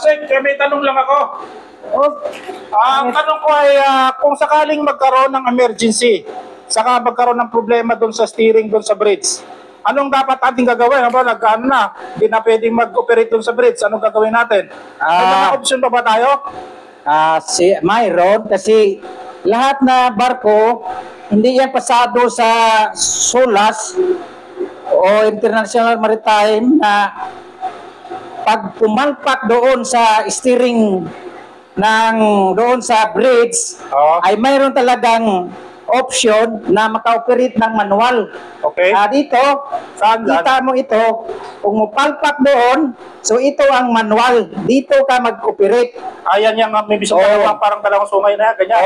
Sek, may tanong lang ako. Ang tanong ko ay kung sakaling magkaroon ng emergency, saka magkaroon ng problema doon sa steering, doon sa bridge, anong dapat ating gagawin? Ano ba, nagkaano na, hindi na pwedeng mag-operate doon sa bridge, anong gagawin natin? May mga option pa ba tayo? Mayroon kasi lahat na barko, hindi yan pasado sa SOLAS o International Maritime na pag pumalpak doon sa steering ng doon sa bridge ay mayroon talagang option na maka-operate ng manual. Okay. Dito, kita mo ito, kung mupalpak doon, so ito ang manual. Dito ka mag-operate. Ayan yung may bisong parang dalawang sungay na, ganyan.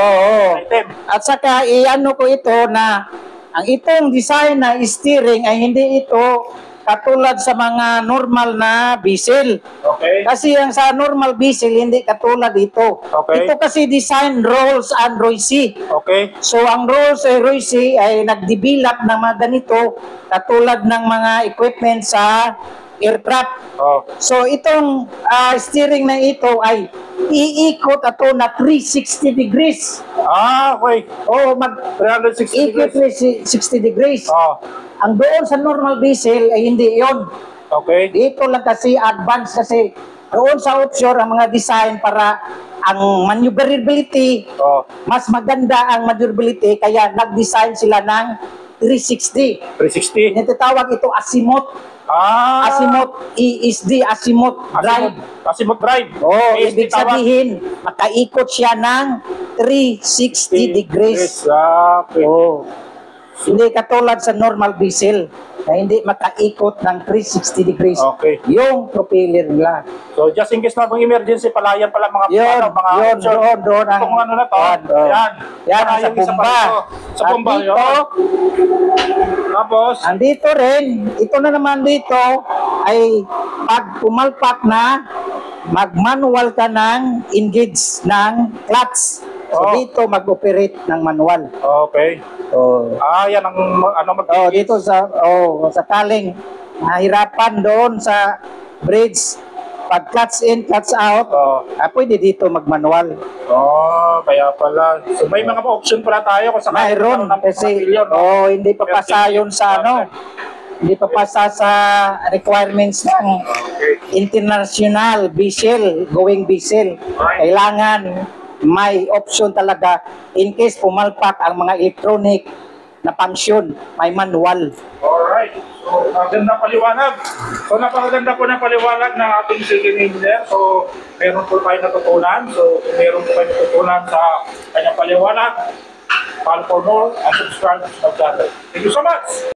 Item. At saka, iano ko ito na ang itong design na steering ay hindi ito katulad sa mga normal na diesel. Okay. Kasi ang sa normal diesel, hindi katulad ito. Okay. Ito kasi design Rolls and Royce. Okay. So ang Rolls and Royce ay nag-develop ng mga ganito katulad ng mga equipment sa aircraft. So itong steering na ito ay iikot ato na 360 degrees. Okay. Mag 360 degrees. 360 degrees. Ang doon sa normal diesel ay hindi yon. Okay. Dito lang kasi advanced kasi doon sa offshore ang mga design para ang maneuverability, mas maganda ang maneuverability kaya nag-design sila ng 360. 360. Tinatawag ito azimuth. Azimuth, ESD, azimuth drive. Azimuth drive. Ibig sabihin, makaikot siya ng 360 degrees. Okay. Hindi katulad sa normal diesel na hindi makaikot ng 360 degrees. Okay. Yung propeller nila. So just in case na pang emergency, palayan pala mga doon ang itong ano na to. Yan ang sa bomba. Sa bomba yun. Tapos andito rin, ito na naman dito ay pag pumalpak na mag-manual ka ng engage ng clutch. So dito mag-operate ng manual. Okay. Yan ang dito sa kaling nahirapan doon sa bridge. Pag clutch in, clutch out, pwede dito mag-manual. Kaya pala. So may mga option pala tayo kung saan mayroon kasi hindi pa pasa yun sa hindi pa pasa sa requirements ng international vessel, going vessel. Kailangan may option talaga in case pumalpak ang mga electronic na function, may manual. Alright. So, maganda paliwanag. So, napakaganda po ng paliwanag ng ating civil engineer. So, meron po tayo natutunan. So, kung meron po tayo natutunan sa kanyang paliwanag, follow for more and subscribe to our channel. Thank you so much!